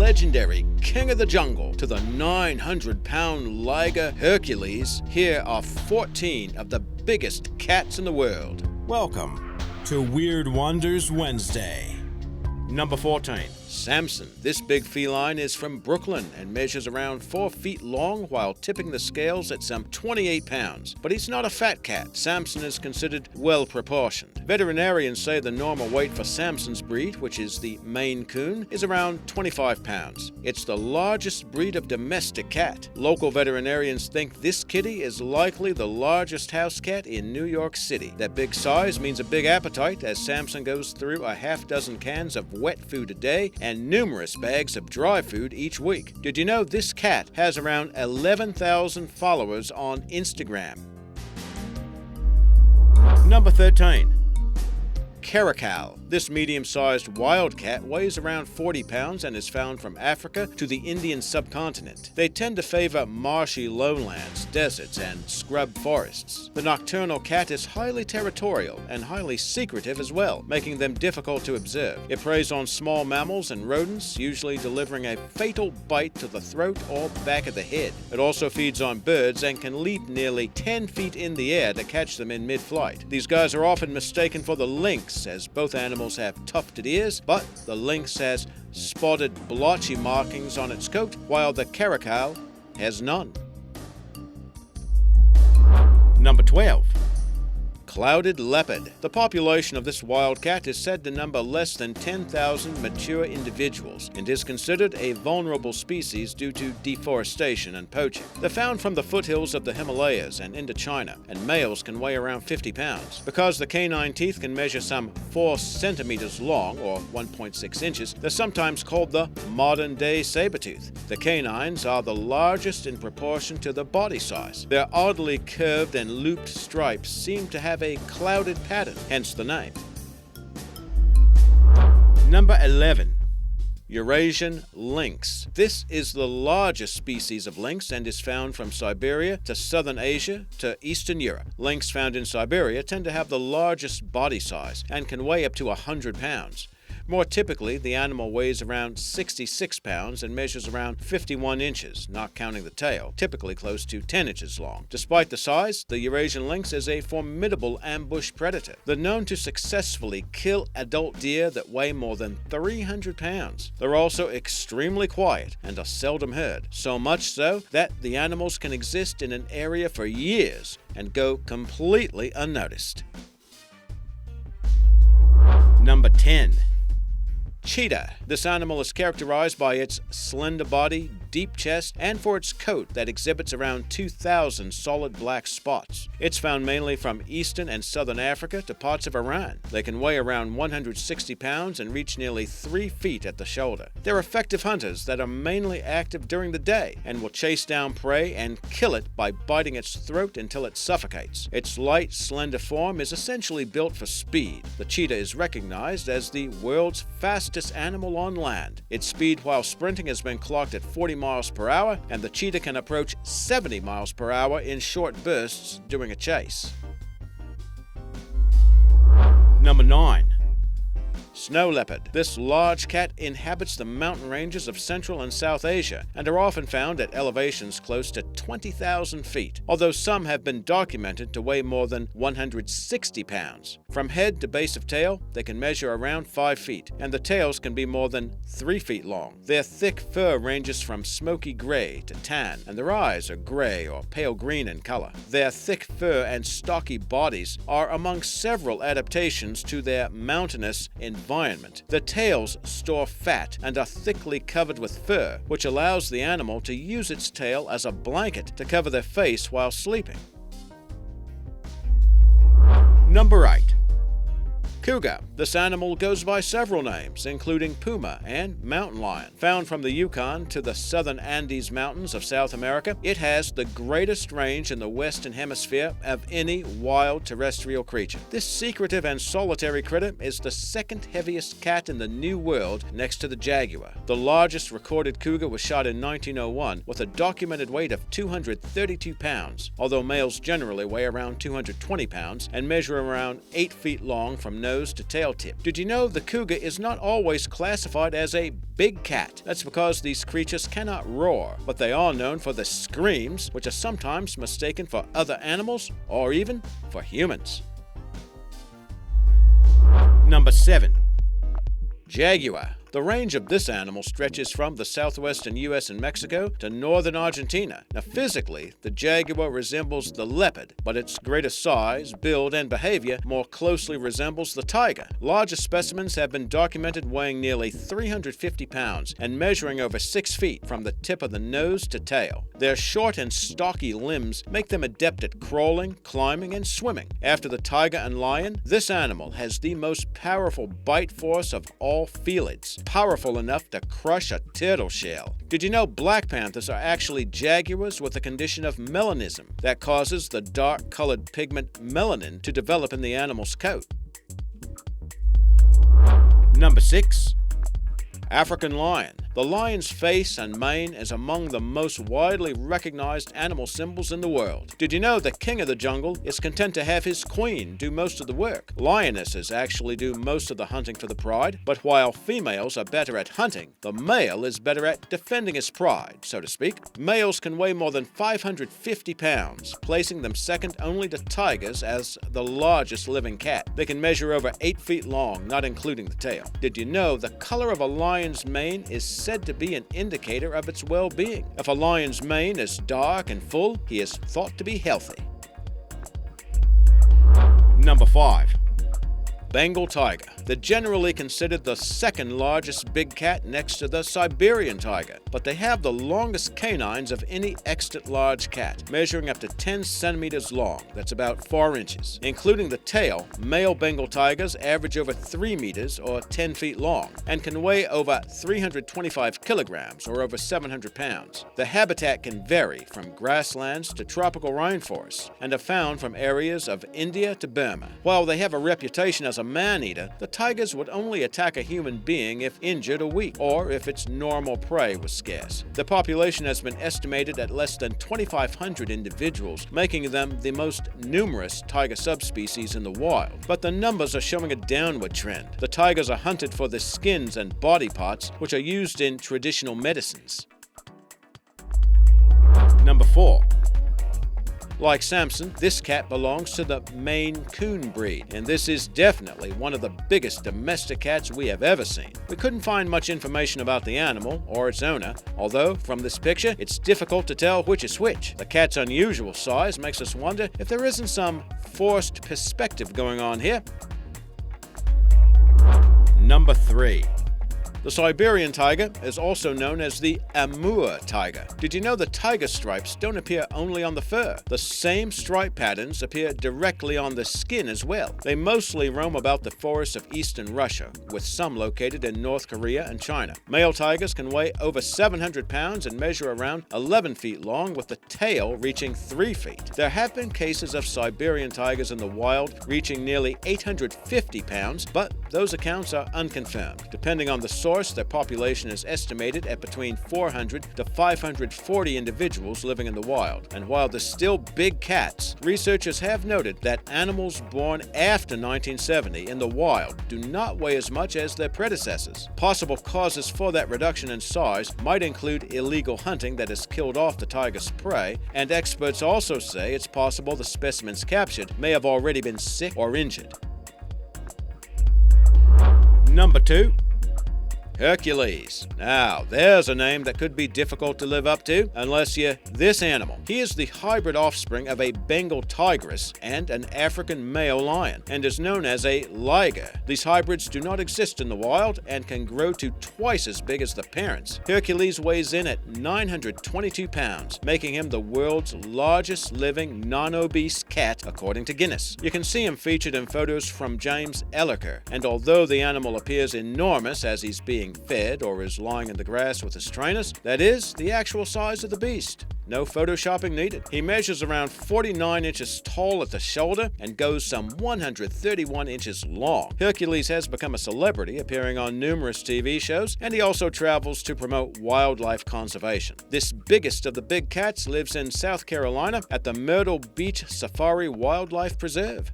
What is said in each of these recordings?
legendary king of the jungle to the 900-pound liger Hercules, here are 14 of the biggest cats in the world. Welcome to Weird Wonders Wednesday. Number 14. Samson. This big feline is from Brooklyn and measures around 4 feet long while tipping the scales at some 28 pounds. But he's not a fat cat. Samson is considered well proportioned. Veterinarians say the normal weight for Samson's breed, which is the Maine Coon, is around 25 pounds. It's the largest breed of domestic cat. Local veterinarians think this kitty is likely the largest house cat in New York City. That big size means a big appetite, as Samson goes through a half-dozen cans of wet food a day and numerous bags of dry food each week. Did you know this cat has around 11,000 followers on Instagram? Number 13. Caracal. This medium-sized wildcat weighs around 40 pounds and is found from Africa to the Indian subcontinent. They tend to favor marshy lowlands, deserts, and scrub forests. The nocturnal cat is highly territorial and highly secretive as well, making them difficult to observe. It preys on small mammals and rodents, usually delivering a fatal bite to the throat or back of the head. It also feeds on birds and can leap nearly 10 feet in the air to catch them in mid-flight. These guys are often mistaken for the lynx, as both animals have tufted ears, but the lynx has spotted blotchy markings on its coat, while the caracal has none. Number 12. Clouded leopard. The population of this wildcat is said to number less than 10,000 mature individuals and is considered a vulnerable species due to deforestation and poaching. They're found from the foothills of the Himalayas and into China, and males can weigh around 50 pounds. Because the canine teeth can measure some 4 centimeters long, or 1.6 inches, they're sometimes called the modern-day saber-tooth. The canines are the largest in proportion to the body size. Their oddly curved and looped stripes seem to have a clouded pattern, hence the name. Number 11. Eurasian lynx. This is the largest species of lynx and is found from Siberia to southern Asia to eastern Europe. Lynx found in Siberia tend to have the largest body size and can weigh up to 100 pounds. More typically, the animal weighs around 66 pounds and measures around 51 inches, not counting the tail, typically close to 10 inches long. Despite the size, the Eurasian lynx is a formidable ambush predator. They're known to successfully kill adult deer that weigh more than 300 pounds. They're also extremely quiet and are seldom heard, so much so that the animals can exist in an area for years and go completely unnoticed. Number 10. Cheetah. This animal is characterized by its slender body, deep chest, and for its coat that exhibits around 2,000 solid black spots. It's found mainly from eastern and southern Africa to parts of Iran. They can weigh around 160 pounds and reach nearly 3 feet at the shoulder. They're effective hunters that are mainly active during the day and will chase down prey and kill it by biting its throat until it suffocates. Its light, slender form is essentially built for speed. The cheetah is recognized as the world's fastest animal on land. Its speed while sprinting has been clocked at 40 miles per hour, and the cheetah can approach 70 miles per hour in short bursts during a chase. Number 9. Snow leopard. This large cat inhabits the mountain ranges of Central and South Asia and are often found at elevations close to 20,000 feet, although some have been documented to weigh more than 160 pounds. From head to base of tail, they can measure around 5 feet, and the tails can be more than 3 feet long. Their thick fur ranges from smoky gray to tan, and their eyes are gray or pale green in color. Their thick fur and stocky bodies are among several adaptations to their mountainous environment. The tails store fat and are thickly covered with fur, which allows the animal to use its tail as a blanket to cover their face while sleeping. Number 8. Cougar. This animal goes by several names, including puma and mountain lion. Found from the Yukon to the southern Andes Mountains of South America, it has the greatest range in the Western Hemisphere of any wild terrestrial creature. This secretive and solitary critter is the second heaviest cat in the New World next to the Jaguar. The largest recorded cougar was shot in 1901 with a documented weight of 232 pounds, although males generally weigh around 220 pounds and measure around 8 feet long from nose nose to tail tip. Did you know the cougar is not always classified as a big cat? That's because these creatures cannot roar, but they are known for their screams, which are sometimes mistaken for other animals or even for humans. Number 7. Jaguar. The range of this animal stretches from the southwestern U.S. and Mexico to northern Argentina. Now, physically, the jaguar resembles the leopard, but its greater size, build, and behavior more closely resembles the tiger. Larger specimens have been documented weighing nearly 350 pounds and measuring over 6 feet from the tip of the nose to tail. Their short and stocky limbs make them adept at crawling, climbing, and swimming. After the tiger and lion, this animal has the most powerful bite force of all felids, powerful enough to crush a turtle shell. Did you know black panthers are actually jaguars with a condition of melanism that causes the dark-colored pigment melanin to develop in the animal's coat? Number 6. African lion. The lion's face and mane is among the most widely recognized animal symbols in the world. Did you know the king of the jungle is content to have his queen do most of the work? Lionesses actually do most of the hunting for the pride, but while females are better at hunting, the male is better at defending his pride, so to speak. Males can weigh more than 550 pounds, placing them second only to tigers as the largest living cat. They can measure over 8 feet long, not including the tail. Did you know the color of a lion's mane is said to be an indicator of its well-being? If a lion's mane is dark and full, he is thought to be healthy. Number 5. Bengal Tiger. They're generally considered the second largest big cat next to the Siberian Tiger, but they have the longest canines of any extant large cat, measuring up to 10 centimeters long. That's about 4 inches. Including the tail, male Bengal tigers average over 3 meters or 10 feet long and can weigh over 325 kilograms or over 700 pounds. The habitat can vary from grasslands to tropical rainforests and are found from areas of India to Burma. While they have a reputation as a man-eater, the tigers would only attack a human being if injured or weak, or if its normal prey was scarce. The population has been estimated at less than 2,500 individuals, making them the most numerous tiger subspecies in the wild. But the numbers are showing a downward trend. The tigers are hunted for their skins and body parts, which are used in traditional medicines. Number 4. Like Samson, this cat belongs to the Maine Coon breed, and this is definitely one of the biggest domestic cats we have ever seen. We couldn't find much information about the animal or its owner, although from this picture, it's difficult to tell which is which. The cat's unusual size makes us wonder if there isn't some forced perspective going on here. Number 3. The Siberian tiger is also known as the Amur tiger. Did you know the tiger stripes don't appear only on the fur? The same stripe patterns appear directly on the skin as well. They mostly roam about the forests of eastern Russia, with some located in North Korea and China. Male tigers can weigh over 700 pounds and measure around 11 feet long, with the tail reaching 3 feet. There have been cases of Siberian tigers in the wild reaching nearly 850 pounds, but those accounts are unconfirmed. Depending on the source, their population is estimated at between 400 to 540 individuals living in the wild. And while they're still big cats, researchers have noted that animals born after 1970 in the wild do not weigh as much as their predecessors. Possible causes for that reduction in size might include illegal hunting that has killed off the tiger's prey, and experts also say it's possible the specimens captured may have already been sick or injured. Number 2. Hercules. Now, there's a name that could be difficult to live up to unless you're this animal. He is the hybrid offspring of a Bengal tigress and an African male lion, and is known as a liger. These hybrids do not exist in the wild and can grow to twice as big as the parents. Hercules weighs in at 922 pounds, making him the world's largest living non-obese cat, according to Guinness. You can see him featured in photos from James Elliker, and although the animal appears enormous as he's being fed or is lying in the grass with his trainers, that is the actual size of the beast. No photoshopping needed. He measures around 49 inches tall at the shoulder and goes some 131 inches long. Hercules has become a celebrity, appearing on numerous TV shows, and he also travels to promote wildlife conservation. This biggest of the big cats lives in South Carolina at the Myrtle Beach Safari Wildlife Preserve.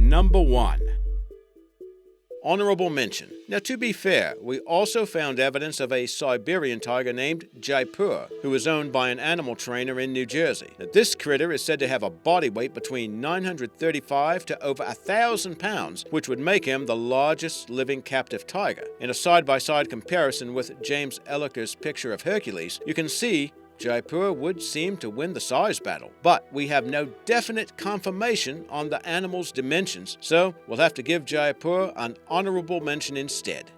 Number 1. Honorable mention. Now, to be fair, we also found evidence of a Siberian tiger named Jaipur, who was owned by an animal trainer in New Jersey. Now, this critter is said to have a body weight between 935 to over 1,000 pounds, which would make him the largest living captive tiger. In a side-by-side comparison with James Ellicker's picture of Hercules, you can see Jaipur would seem to win the size battle, but we have no definite confirmation on the animal's dimensions, so we'll have to give Jaipur an honorable mention instead.